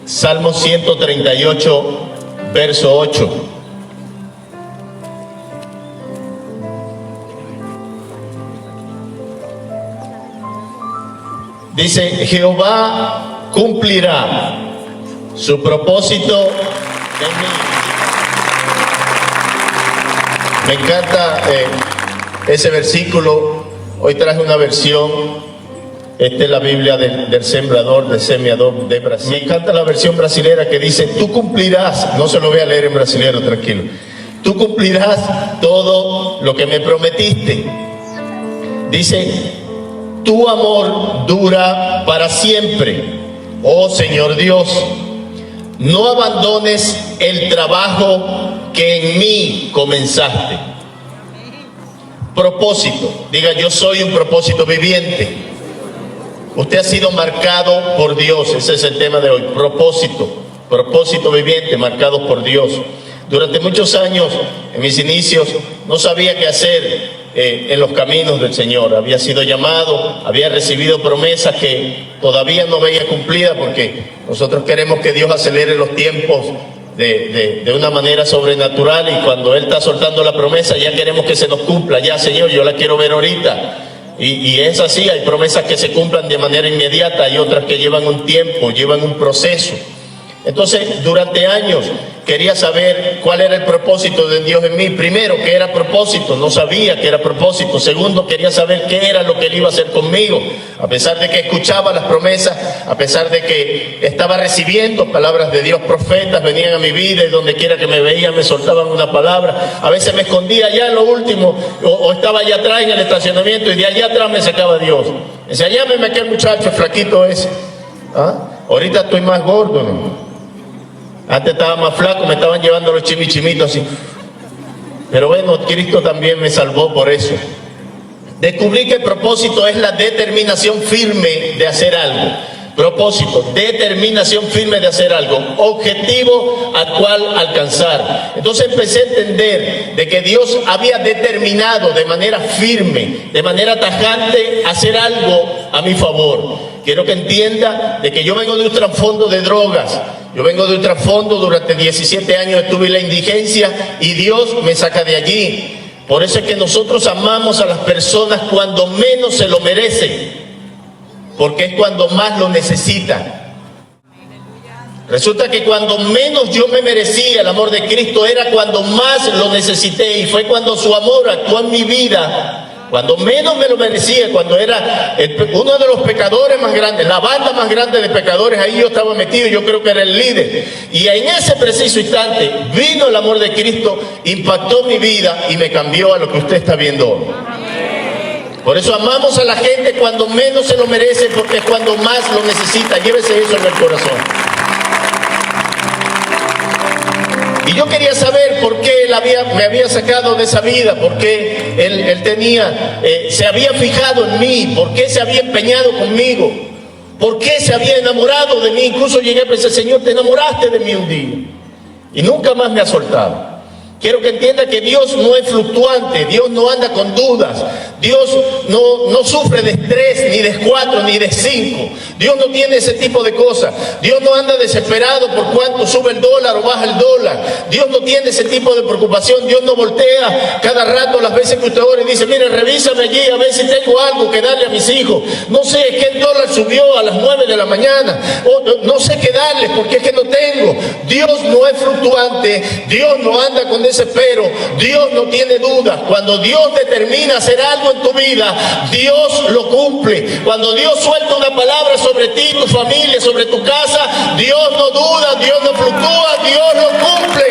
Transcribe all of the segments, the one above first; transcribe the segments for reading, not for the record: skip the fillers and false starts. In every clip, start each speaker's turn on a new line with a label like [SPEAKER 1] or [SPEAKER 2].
[SPEAKER 1] Salmo 138, verso 8. Dice: Jehová cumplirá su propósito en mí. Me encanta ese versículo. Hoy traje una versión. Esta es la Biblia del sembrador, del semiador de Brasil. Me encanta la versión brasilera que dice: tú cumplirás. No se lo voy a leer en brasilero, tranquilo. Tú cumplirás todo lo que me prometiste. Dice: tu amor dura para siempre. Oh Señor Dios, no abandones el trabajo que en mí comenzaste. Propósito. Diga: yo soy un propósito viviente. Usted ha sido marcado por Dios. Ese es el tema de hoy. Propósito viviente, marcado por Dios. Durante muchos años, en mis inicios, no sabía qué hacer en los caminos del Señor. Había sido llamado, había recibido promesas que todavía no veía cumplidas, porque nosotros queremos que Dios acelere los tiempos de una manera sobrenatural, y cuando Él está soltando la promesa ya queremos que se nos cumpla. Ya, Señor, yo la quiero ver ahorita. Y es así. Hay promesas que se cumplan de manera inmediata, hay otras que llevan un tiempo, llevan un proceso. Entonces, durante años quería saber cuál era el propósito de Dios en mí. Primero, ¿qué era propósito? No sabía qué era propósito. Segundo, quería saber qué era lo que Él iba a hacer conmigo. A pesar de que escuchaba las promesas, a pesar de que estaba recibiendo palabras de Dios, profetas venían a mi vida y donde quiera que me veían me soltaban una palabra. A veces me escondía allá en lo último, o estaba allá atrás en el estacionamiento, y de allá atrás me sacaba Dios. Decía: allá me aquel muchacho flaquito ese. Ahorita estoy más gordo, ¿no? Antes estaba más flaco, me estaban llevando los chimichimitos así. Pero bueno, Cristo también me salvó por eso. Descubrí que el propósito es la determinación firme de hacer algo. Propósito, determinación firme de hacer algo. Objetivo al cual alcanzar. Entonces empecé a entender de que Dios había determinado de manera firme, de manera tajante, hacer algo a mi favor. Quiero que entienda de que yo vengo de un trasfondo de drogas. Yo vengo de un trasfondo, durante 17 años estuve en la indigencia y Dios me saca de allí. Por eso es que nosotros amamos a las personas cuando menos se lo merecen, porque es cuando más lo necesitan. Resulta que cuando menos yo me merecía el amor de Cristo era cuando más lo necesité, y fue cuando su amor actuó en mi vida. Cuando menos me lo merecía, cuando era uno de los pecadores más grandes, la banda más grande de pecadores, ahí yo estaba metido, yo creo que era el líder. Y en ese preciso instante vino el amor de Cristo, impactó mi vida y me cambió a lo que usted está viendo hoy. Por eso amamos a la gente cuando menos se lo merece, porque es cuando más lo necesita. Llévese eso en el corazón. Y yo quería saber por qué Él me había sacado de esa vida, por qué Él se había fijado en mí, por qué se había empeñado conmigo, por qué se había enamorado de mí. Incluso llegué a pensar: Señor, te enamoraste de mí un día y nunca más me ha soltado. Quiero que entienda que Dios no es fluctuante, Dios no anda con dudas, Dios no sufre de estrés, ni de 4, ni de 5. Dios no tiene ese tipo de cosas. Dios no anda desesperado por cuánto sube el dólar o baja el dólar. Dios no tiene ese tipo de preocupación. Dios no voltea cada rato las veces que usted ora y dice: mire, revísame allí a ver si tengo algo que darle a mis hijos. No sé, es que el dólar subió a las 9 de la mañana. O no sé qué darles porque es que no tengo. Dios no es fluctuante. Dios no anda con desespero. Dios no tiene dudas. Cuando Dios determina hacer algo en tu vida, Dios lo cumple. Cuando Dios suelta una palabra sobre ti, tu familia, sobre tu casa, Dios no duda, Dios no fluctúa, Dios lo cumple.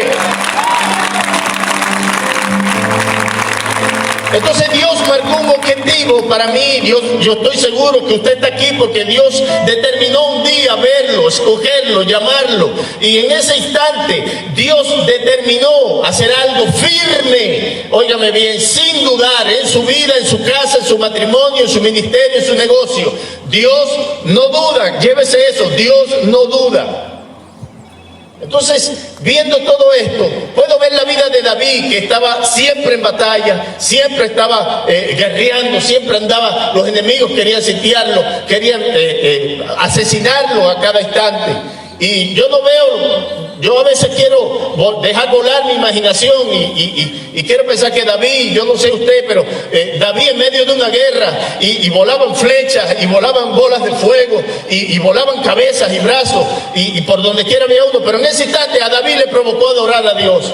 [SPEAKER 1] Entonces Dios marcó un objetivo para mí. Yo estoy seguro que usted está aquí porque Dios determinó un día verlo, escogerlo, llamarlo. Y en ese instante Dios determinó hacer algo firme, óigame bien, sin dudar, en su vida, en su casa, en su matrimonio, en su ministerio, en su negocio. Dios no duda, llévese eso, Dios no duda. Entonces, viendo todo esto, puedo ver la vida de David, que estaba siempre en batalla, siempre estaba guerreando, siempre andaba, los enemigos querían sitiarlo, querían asesinarlo a cada instante. Y yo no veo, yo a veces quiero dejar volar mi imaginación y quiero pensar que David, yo no sé usted, pero David en medio de una guerra y volaban flechas y volaban bolas de fuego y volaban cabezas y brazos y por donde quiera había uno, pero en ese instante a David le provocó adorar a Dios.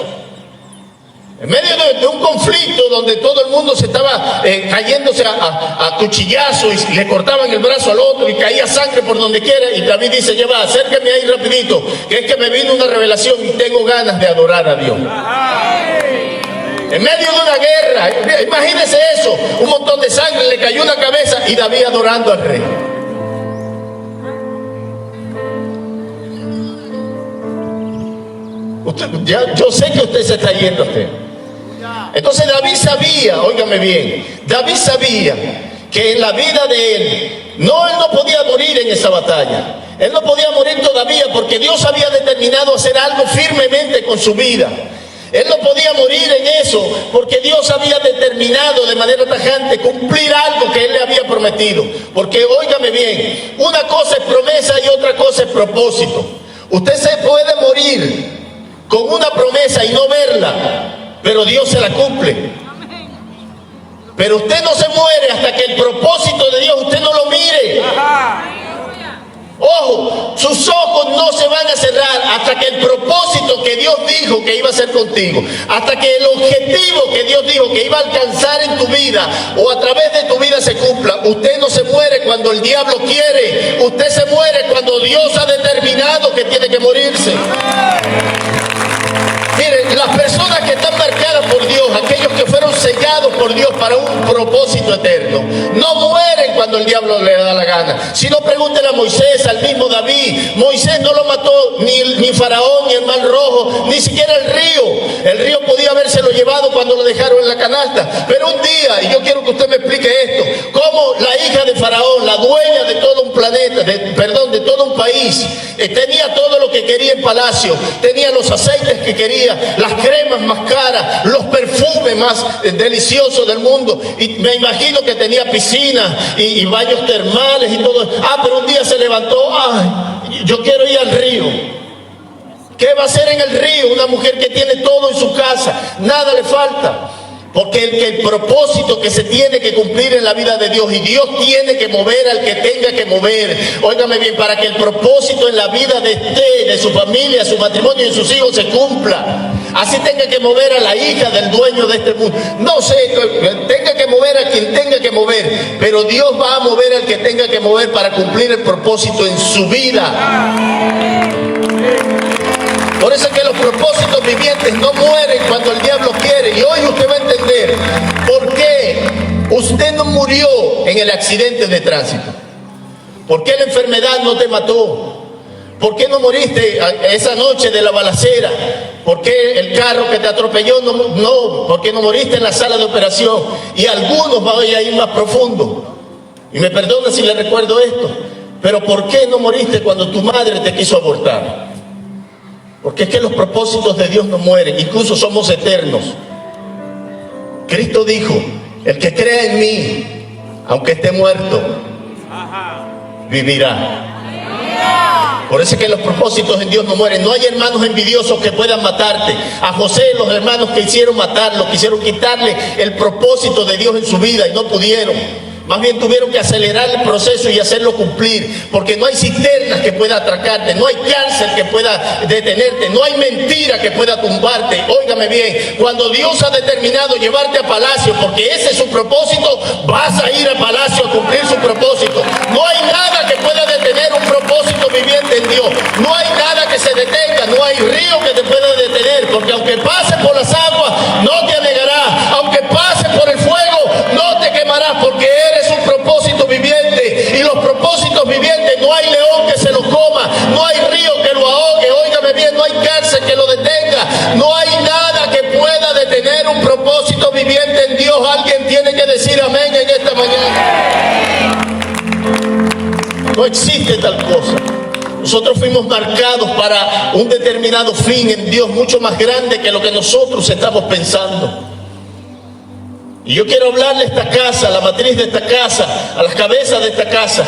[SPEAKER 1] En medio de un conflicto donde todo el mundo se estaba cayéndose a cuchillazos y le cortaban el brazo al otro y caía sangre por donde quiera, y David dice: ya va, acérqueme ahí rapidito, que es que me vino una revelación y tengo ganas de adorar a Dios. En medio de una guerra, imagínese eso, un montón de sangre, le cayó una cabeza y David adorando al rey. Yo sé que usted se está yendo a usted. Entonces David sabía, óigame bien, David sabía que en la vida de él no podía morir en esa batalla. Él no podía morir todavía porque Dios había determinado hacer algo firmemente con su vida. Él no podía morir en eso porque Dios había determinado de manera tajante cumplir algo que Él le había prometido. Porque óigame bien, una cosa es promesa y otra cosa es propósito. Usted se puede morir con una promesa y no verla, pero Dios se la cumple. Pero usted no se muere hasta que el propósito de Dios usted no lo mire. Ojo, sus ojos no se van a cerrar hasta que el propósito que Dios dijo que iba a hacer contigo, hasta que el objetivo que Dios dijo que iba a alcanzar en tu vida o a través de tu vida se cumpla. Usted no se muere cuando el diablo quiere, usted se muere cuando Dios ha determinado que tiene que morirse. Miren, las personas que están marcadas por Dios, aquellos que fueron sellados por Dios para un propósito eterno, no mueren cuando el diablo le da la gana. Si no, pregúntenle a Moisés, al mismo David. Moisés no lo mató ni Faraón, ni el Mar Rojo, ni siquiera el río. El río podía habérselo llevado cuando lo dejaron en la canasta. Pero un día, y yo quiero que usted me explique esto, cómo la hija de Faraón, la dueña de todo un planeta, de todo un país, tenía todo lo que quería en palacio, tenía los aceites que quería, las cremas más caras, los perfumes más deliciosos del mundo, y me imagino que tenía piscinas y baños termales y todo. Pero un día se levantó: ay, yo quiero ir al río. ¿Qué va a hacer en el río una mujer que tiene todo en su casa? Nada le falta. Porque el propósito que se tiene que cumplir en la vida de Dios, y Dios tiene que mover al que tenga que mover, óigame bien, para que el propósito en la vida de usted, de su familia, su matrimonio y de sus hijos se cumpla. Así tenga que mover a la hija del dueño de este mundo, no sé, tenga que mover a quien tenga que mover, pero Dios va a mover al que tenga que mover para cumplir el propósito en su vida. Por eso es que los propósitos vivientes no mueren cuando el diablo quiere. Y hoy usted va a entender por qué usted no murió en el accidente de tránsito. ¿Por qué la enfermedad no te mató? ¿Por qué no moriste esa noche de la balacera? ¿Por qué el carro que te atropelló no? ¿Por qué no moriste en la sala de operación? Y algunos van a ir más profundo. Y me perdona si le recuerdo esto, pero ¿por qué no moriste cuando tu madre te quiso abortar? Porque es que los propósitos de Dios no mueren, incluso somos eternos. Cristo dijo: el que crea en mí, aunque esté muerto, vivirá. Por eso es que los propósitos en Dios no mueren. No hay hermanos envidiosos que puedan matarte. A José, los hermanos que hicieron matarlo, quisieron quitarle el propósito de Dios en su vida y no pudieron. Más bien tuvieron que acelerar el proceso y hacerlo cumplir, porque no hay cisternas que pueda atracarte, no hay cárcel que pueda detenerte, no hay mentira que pueda tumbarte. Óigame bien, cuando Dios ha determinado llevarte a palacio, porque ese es su propósito, vas a ir a palacio a cumplir su propósito. No hay nada que pueda detener un propósito viviente en Dios. No hay nada que se detenga, no hay río que te pueda detener, porque aunque pases por las aguas, no te anegará. Aunque pases por el fuego, no te quemarás, porque eres un propósito viviente. Y los propósitos vivientes, no hay león que se los coma, no hay río que lo ahogue. Óigame bien, no hay cárcel que lo detenga, no hay nada que pueda detener un propósito viviente en Dios. Alguien tiene que decir amén en esta mañana. No existe tal cosa. Nosotros fuimos marcados para un determinado fin en Dios, mucho más grande que lo que nosotros estamos pensando. Y yo quiero hablarle a esta casa, a la matriz de esta casa, a las cabezas de esta casa,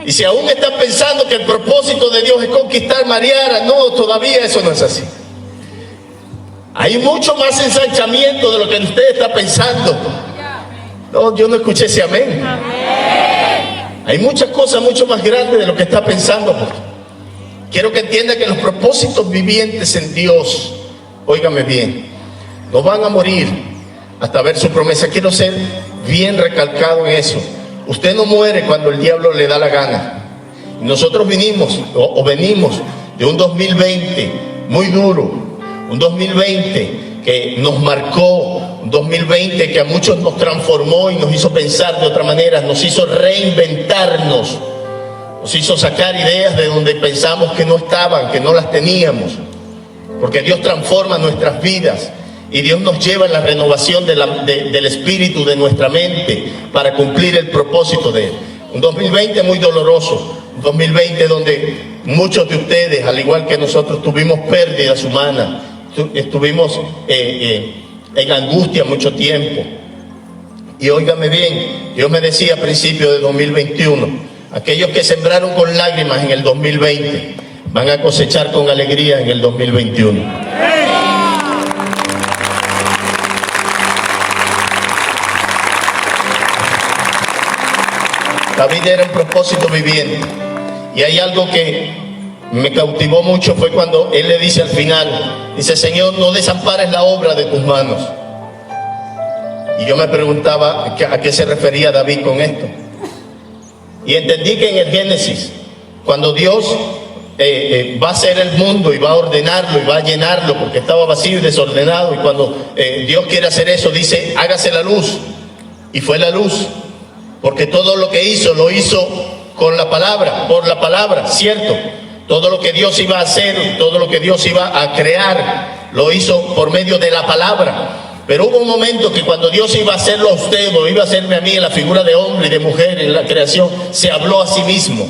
[SPEAKER 1] Y si aún están pensando que el propósito de Dios es conquistar Mariara, no, todavía eso no es así. Hay mucho más ensanchamiento de lo que usted está pensando. No, yo no escuché ese amén. Hay muchas cosas mucho más grandes de lo que está pensando. Quiero que entienda que los propósitos vivientes en Dios, óigame bien, no van a morir hasta ver su promesa. Quiero ser bien recalcado en eso. Usted no muere cuando el diablo le da la gana. Nosotros venimos de un 2020 muy duro, un 2020 que nos marcó, un 2020 que a muchos nos transformó y nos hizo pensar de otra manera, nos hizo reinventarnos, nos hizo sacar ideas de donde pensamos que no estaban, que no las teníamos, porque Dios transforma nuestras vidas y Dios nos lleva en la renovación del espíritu de nuestra mente para cumplir el propósito de Él. Un 2020 muy doloroso, un 2020 donde muchos de ustedes, al igual que nosotros, tuvimos pérdidas humanas, estuvimos en angustia mucho tiempo. Y óigame bien, Dios me decía a principios de 2021, aquellos que sembraron con lágrimas en el 2020 van a cosechar con alegría en el 2021. David era un propósito viviente. Y hay algo que me cautivó mucho, fue cuando él le dice al final, dice: Señor, no desampares la obra de tus manos. Y yo me preguntaba a qué se refería David con esto. Y entendí que en el Génesis, cuando Dios va a hacer el mundo y va a ordenarlo y va a llenarlo porque estaba vacío y desordenado, y cuando Dios quiere hacer eso, dice: hágase la luz. Y fue la luz, porque todo lo que hizo, lo hizo con la palabra, por la palabra, ¿cierto? Todo lo que Dios iba a hacer, todo lo que Dios iba a crear, lo hizo por medio de la palabra. Pero hubo un momento que cuando Dios iba a hacerlo a usted, o iba a hacerme a mí en la figura de hombre y de mujer en la creación, se habló a sí mismo.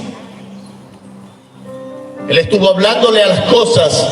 [SPEAKER 1] Él estuvo hablándole a las cosas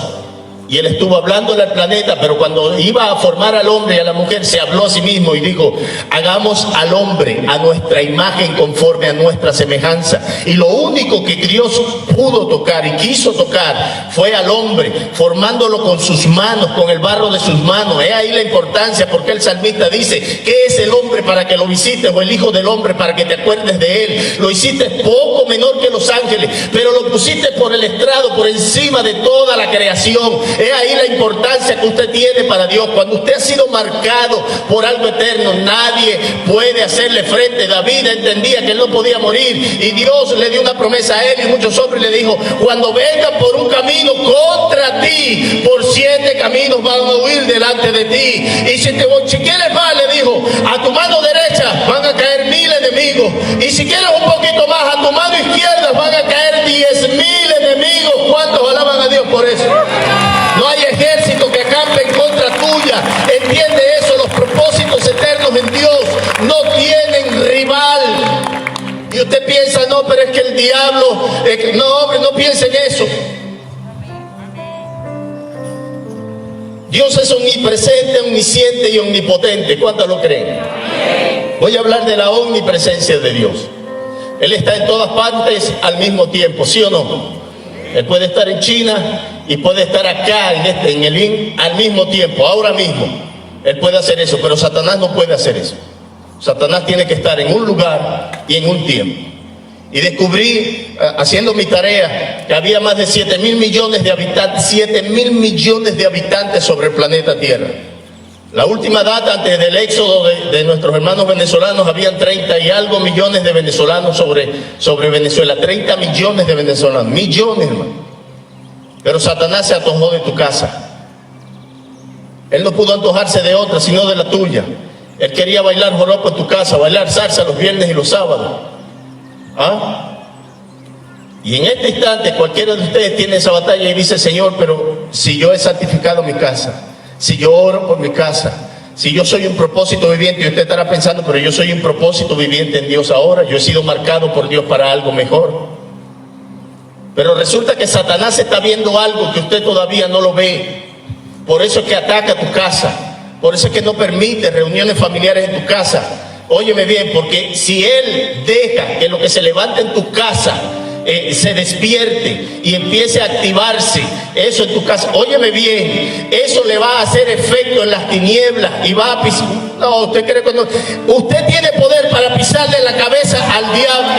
[SPEAKER 1] y Él estuvo hablándole al planeta, pero cuando iba a formar al hombre y a la mujer, se habló a sí mismo y dijo: hagamos al hombre a nuestra imagen, conforme a nuestra semejanza. Y lo único que Dios pudo tocar y quiso tocar fue al hombre, formándolo con sus manos, con el barro de sus manos. Es ahí la importancia, porque el salmista dice: ¿qué es el hombre para que lo visites, o el hijo del hombre para que te acuerdes de él? Lo hiciste poco menor que los ángeles, pero lo pusiste por el estrado, por encima de toda la creación. Es ahí la importancia que usted tiene para Dios. Cuando usted ha sido marcado por algo eterno, nadie puede hacerle frente. David entendía que él no podía morir, y Dios le dio una promesa a él y muchos hombres, le dijo: cuando vengan por un camino contra ti, por 7 caminos van a huir delante de ti. Y si quieres más, le dijo, a tu mano derecha van a caer 1000 enemigos. Y si quieres un poquito más, a tu mano izquierda van a caer 10.000 enemigos. ¿Cuántos alaban a Dios por eso? No hay ejército que acampe en contra tuya. Entiende eso. Los propósitos eternos en Dios no tienen rival. Y usted piensa: no, pero es que el diablo... no, hombre, no piense en eso. Dios es omnipresente, omnisciente y omnipotente. ¿Cuántos lo creen? Voy a hablar de la omnipresencia de Dios. Él está en todas partes al mismo tiempo, ¿sí o no? Él puede estar en China y puede estar acá en el IN al mismo tiempo, ahora mismo. Él puede hacer eso, pero Satanás no puede hacer eso. Satanás tiene que estar en un lugar y en un tiempo. Y descubrí, haciendo mi tarea, que había más de 7.000 millones de habitantes, 7.000 millones de habitantes sobre el planeta Tierra. La última data, antes del éxodo de nuestros hermanos venezolanos, habían 30 y algo millones de venezolanos sobre Venezuela. 30 millones de venezolanos, millones, hermano. Pero Satanás se antojó de tu casa. Él no pudo antojarse de otra, sino de la tuya. Él quería bailar joropo en tu casa, bailar salsa los viernes y los sábados. ¿Ah? Y en este instante cualquiera de ustedes tiene esa batalla y dice: Señor, pero si yo he santificado mi casa, si yo oro por mi casa, si yo soy un propósito viviente, y usted estará pensando: pero yo soy un propósito viviente en Dios ahora, yo he sido marcado por Dios para algo mejor. Pero resulta que Satanás está viendo algo que usted todavía no lo ve. Por eso es que ataca tu casa, por eso es que no permite reuniones familiares en tu casa, Óyeme bien, porque si Él deja que lo que se levante en tu casa se despierte y empiece a activarse eso en tu casa, óyeme bien, eso le va a hacer efecto en las tinieblas y va a pisar. No, usted cree que no. Usted tiene poder para pisarle la cabeza al diablo.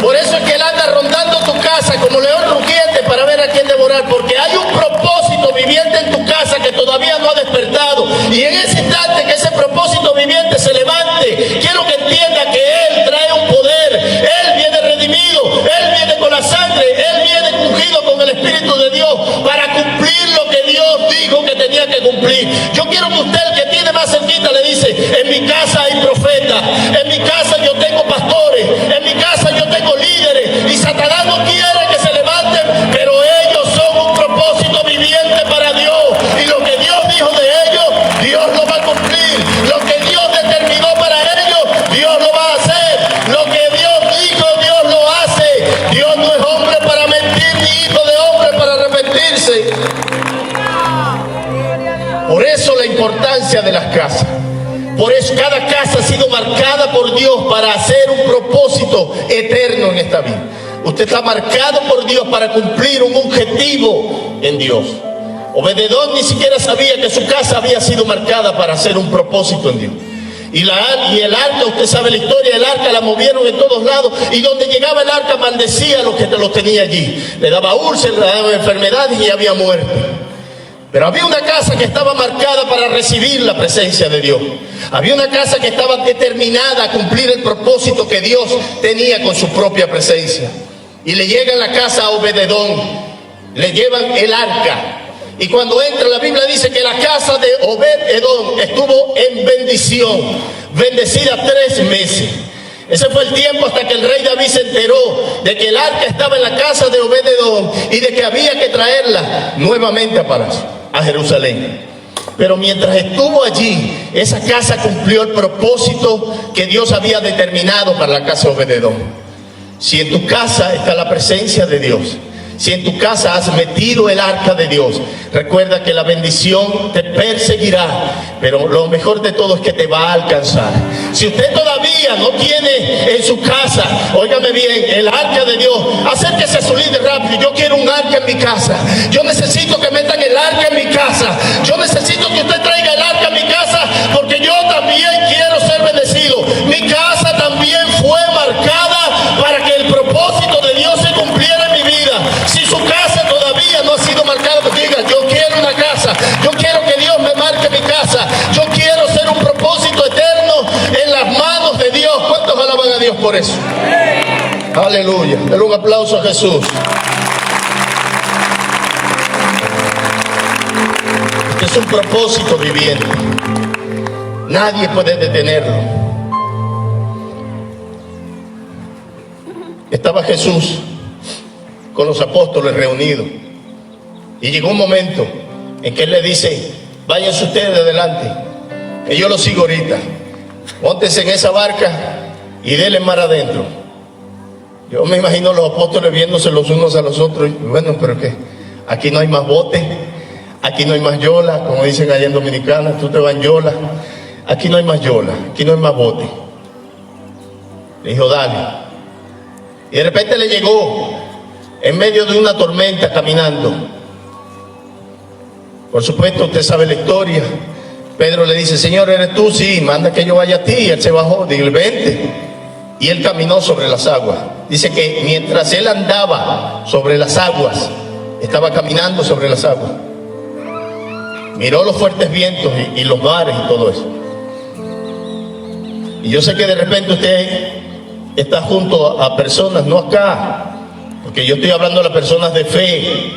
[SPEAKER 1] Por eso es que Él anda rondando tu casa como león rugiente para ver a quién devorar, porque hay un propósito viviente en tu casa que todavía no ha despertado, y en ese instante que ese propósito viviente se levante, quiero que entienda que Él trae un poder. Él viene redimido, Él viene con la sangre, Él viene ungido con el Espíritu de Dios para cumplir lo que Dios dijo que tenía que cumplir. Yo quiero que usted, el que tiene más cerquita, le dice: en mi casa hay profetas, en mi casa yo tengo pastores, en mi casa yo tengo líderes, y Satanás no quiere que se levanten, pero ellos son un propósito viviente para Dios, y lo que Dios dijo de ellos, Dios lo va a cumplir. Lo que Dios determinó para ellos, Dios lo va a hacer. Lo que Dios dijo, Dios lo hace. Dios no es hombre para mentir, ni hijo de hombre para arrepentirse. Por eso la importancia de las casas. Por eso cada casa ha sido marcada por Dios para hacer un propósito eterno en esta vida. Usted está marcado por Dios para cumplir un objetivo en Dios. Obededón ni siquiera sabía que su casa había sido marcada para hacer un propósito en Dios. Y el arca, usted sabe la historia, el arca la movieron en todos lados, y donde llegaba el arca maldecía a los que lo tenía allí. Le daba úlceras, le daba enfermedades y había muerte. Pero había una casa que estaba marcada para recibir la presencia de Dios. Había una casa que estaba determinada a cumplir el propósito que Dios tenía con su propia presencia. Y le llega a la casa a Obededón, le llevan el arca. Y cuando entra, la Biblia dice que la casa de Obed-Edom estuvo en bendición, bendecida 3 meses. Ese fue el tiempo hasta que el rey David se enteró de que el arca estaba en la casa de Obed-Edom y de que había que traerla nuevamente a Jerusalén. Pero mientras estuvo allí, esa casa cumplió el propósito que Dios había determinado para la casa de Obed-Edom. Si en tu casa está la presencia de Dios, si en tu casa has metido el arca de Dios, recuerda que la bendición te perseguirá, pero lo mejor de todo es que te va a alcanzar. Si usted todavía no tiene en su casa, óigame bien, el arca de Dios, acérquese a su líder rápido: yo quiero un arca en mi casa, yo necesito que metan el arca en mi casa, yo necesito que usted traiga el arca a mi casa, porque yo también quiero ser bendecido. Mi casa también fue marcada para que el propósito de Dios se cumpliera en mi vida. Si su casa todavía no ha sido marcada, pues diga: yo quiero una casa, yo quiero que Dios me marque mi casa, yo quiero ser un propósito eterno en las manos de Dios. ¿Cuántos alaban a Dios por eso? Aleluya. Denle un aplauso a Jesús. Este es un propósito viviente. Nadie puede detenerlo. Estaba Jesús con los apóstoles reunidos, y llegó un momento en que Él le dice: váyanse ustedes de adelante, que yo los sigo ahorita. Móntense en esa barca y denle mar adentro. Yo me imagino a los apóstoles viéndose los unos a los otros. Y bueno, pero ¿qué? Aquí no hay más bote, aquí no hay más yola, como dicen allá en Dominicana, tú te vas en yola. Aquí no hay más yola, aquí no hay más bote. Le dijo: dale. Y de repente le llegó, en medio de una tormenta, caminando. Por supuesto, usted sabe la historia. Pedro le dice: Señor, ¿eres tú? Sí, manda que yo vaya a ti. Y él se bajó, dile: vente. Y él caminó sobre las aguas. Dice que mientras él andaba sobre las aguas, estaba caminando sobre las aguas. Miró los fuertes vientos y los mares y todo eso. Y yo sé que de repente usted está junto a personas, no acá, porque yo estoy hablando a las personas de fe.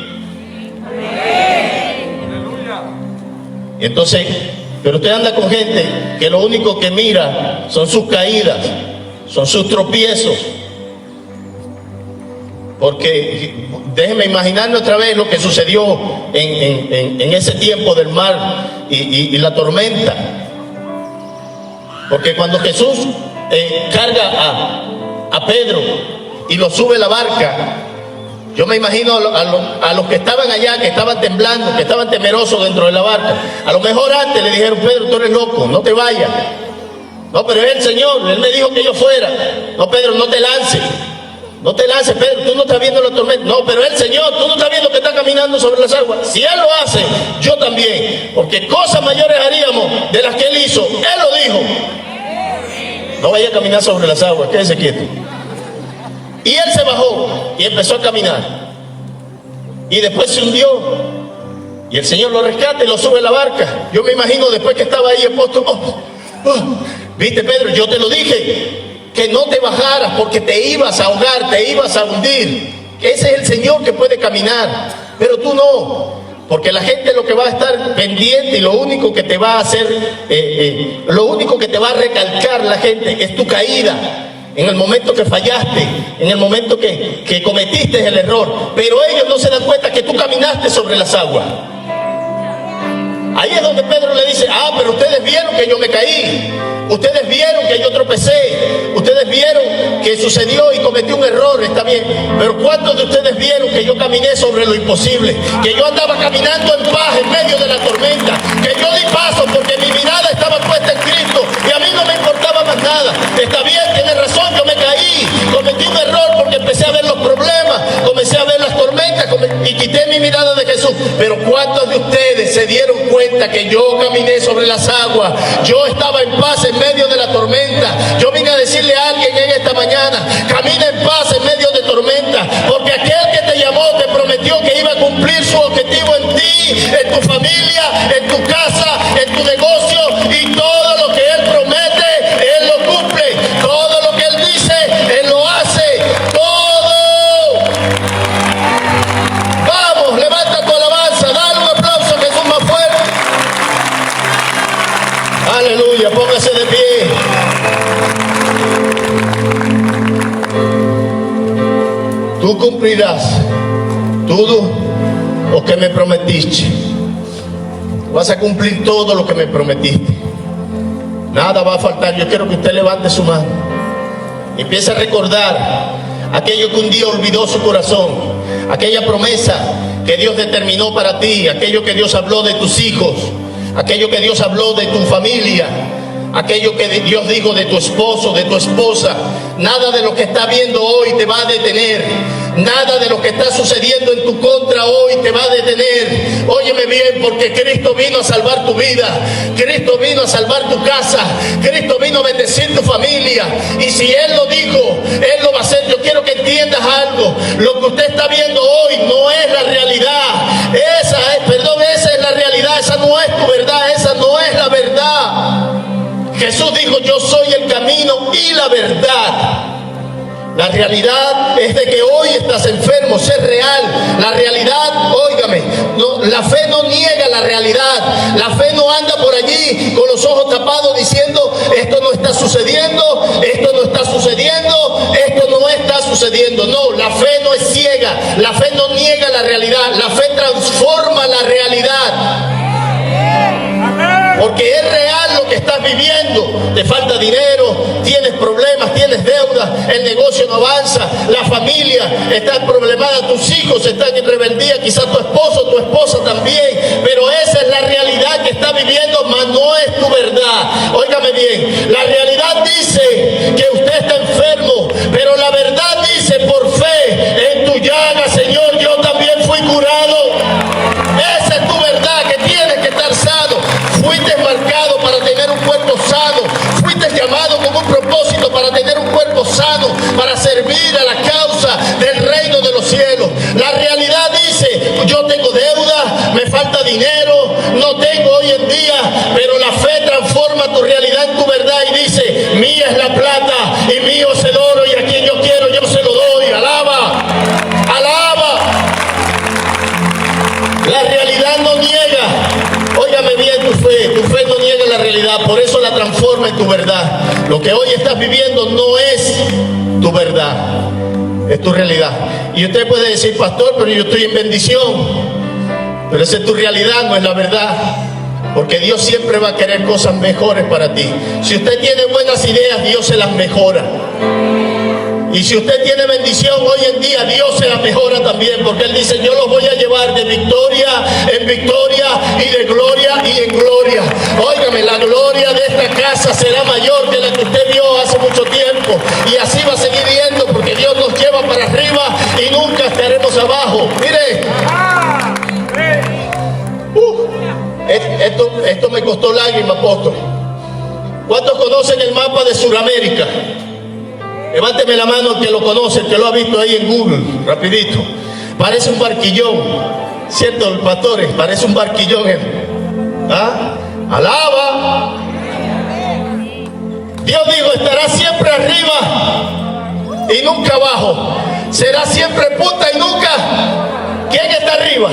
[SPEAKER 1] Y entonces, pero usted anda con gente que lo único que mira son sus caídas, son sus tropiezos. Porque déjeme imaginarme otra vez lo que sucedió en ese tiempo del mar y la tormenta. Porque cuando Jesús carga a Pedro y lo sube a la barca, yo me imagino a los que estaban allá, que estaban temblando, que estaban temerosos dentro de la barca. A lo mejor antes le dijeron: Pedro, tú eres loco, no te vayas. No, pero es el Señor, Él me dijo que yo fuera. No, Pedro, no te lances. No te lances, Pedro, tú no estás viendo la tormenta. No, pero el Señor, tú no estás viendo que está caminando sobre las aguas. Si Él lo hace, yo también. Porque cosas mayores haríamos de las que Él hizo. Él lo dijo. No vaya a caminar sobre las aguas, quédese quieto. Y Él se bajó y empezó a caminar. Y después se hundió. Y el Señor lo rescata y lo sube a la barca. Yo me imagino después que estaba ahí expuesto. Viste, Pedro, yo te lo dije. Que no te bajaras porque te ibas a ahogar, te ibas a hundir. Ese es el Señor que puede caminar, pero tú no, porque la gente lo que va a estar pendiente y lo único que te va a hacer, lo único que te va a recalcar la gente es tu caída, en el momento que fallaste, en el momento que cometiste el error, pero ellos no se dan cuenta que tú caminaste sobre las aguas. Ahí es donde Pedro le dice, pero ustedes vieron que yo me caí, ustedes vieron que yo tropecé, ustedes vieron que sucedió y cometí un error, está bien, pero ¿cuántos de ustedes vieron que yo caminé sobre lo imposible? Que yo andaba caminando en paz en medio de la tormenta, que yo di paso porque mi mirada estaba puesta en Cristo y a mí no me importaba más nada. Está bien, tiene razón, yo me caí, cometí un error porque empecé a ver los problemas, comencé a ver las tormentas y quité mi mirada de Jesús, pero ¿cuántos de ustedes se dieron cuenta que yo caminé sobre las aguas? Yo estaba en paz en medio de la tormenta. Yo vine a decirle a alguien en esta mañana, camina en paz en medio de tormenta, porque aquel que te llamó te prometió que iba a cumplir su objetivo en ti, en tu familia, en tu casa, en tu negocio, y todo lo que Él promete, Él lo cumple. Todo lo que Él dice, Él lo hace. Todo. Vamos, levanta tu alabanza, dale un aplauso a Jesús más fuerte. Aleluya, póngase de pie. Tú cumplirás todo lo que me prometiste. Vas a cumplir todo lo que me prometiste. Nada va a faltar. Yo quiero que usted levante su mano y empiece a recordar aquello que un día olvidó su corazón, aquella promesa que Dios determinó para ti, aquello que Dios habló de tus hijos, aquello que Dios habló de tu familia, aquello que Dios dijo de tu esposo, de tu esposa. Nada de lo que está viendo hoy te va a detener. Nada de lo que está sucediendo en tu contra hoy te va a detener. Óyeme bien, porque Cristo vino a salvar tu vida, Cristo vino a salvar tu casa, Cristo vino a bendecir tu familia, y si Él lo dijo, Él lo va a hacer. Yo quiero que entiendas algo. Lo que usted está viendo hoy no es la realidad. Esa es la realidad. Esa no es tu verdad, esa no es la verdad. Jesús dijo, yo soy el camino y la verdad. La realidad es de que hoy estás enfermo, ser real. La realidad, óigame, la fe no niega la realidad. La fe no anda por allí con los ojos tapados diciendo, esto no está sucediendo, esto no está sucediendo, esto no está sucediendo. No, la fe no es ciega, la fe no niega la realidad, la fe transforma la realidad. Porque es real lo que estás viviendo. Te falta dinero, tienes problemas, tienes deudas, el negocio no avanza, la familia está problemada, tus hijos están en rebeldía, quizás tu esposo, tu esposa también. Pero esa es la realidad que está viviendo, mas no es tu verdad. Óigame bien, la realidad dice que usted está enfermo, pero la verdad dice, por fe en tu llaga, Señor, yo también fui curado. Esa es tu verdad, que tienes que estar sano. Fuiste marcado para tener un cuerpo sano. Fuiste llamado con un propósito para tener un cuerpo sano, para servir a la causa del reino de los cielos. La realidad dice, yo tengo deuda, me falta dinero, no tengo hoy en día, pero la fe transforma tu realidad en tu verdad y dice, mía es la plata y mío es el oro, y a quien yo quiero yo se lo doy. Alaba, alaba. La realidad no niega. Óigame bien, tu fe no niega la realidad, por eso la transforma en tu verdad. Lo que hoy estás viviendo no es tu verdad, es tu realidad. Y usted puede decir, pastor, pero yo estoy en bendición. Pero esa es tu realidad, no es la verdad. Porque Dios siempre va a querer cosas mejores para ti. Si usted tiene buenas ideas, Dios se las mejora. Y si usted tiene bendición hoy en día, Dios se la mejora también, porque Él dice: yo los voy a llevar de victoria en victoria y de gloria y en gloria. Óigame, la gloria de esta casa será mayor que la que usted vio hace mucho tiempo, y así va a seguir yendo, porque Dios nos lleva para arriba y nunca estaremos abajo. Mire, esto me costó lágrimas, apóstol. ¿Cuántos conocen el mapa de Sudamérica? Levánteme la mano el que lo conoce, el que lo ha visto ahí en Google, rapidito. Parece un barquillón, ¿cierto, pastores? Parece un barquillón. ¿Ah? Alaba. Dios dijo: estará siempre arriba y nunca abajo. Será siempre punta y nunca. ¿Quién está arriba?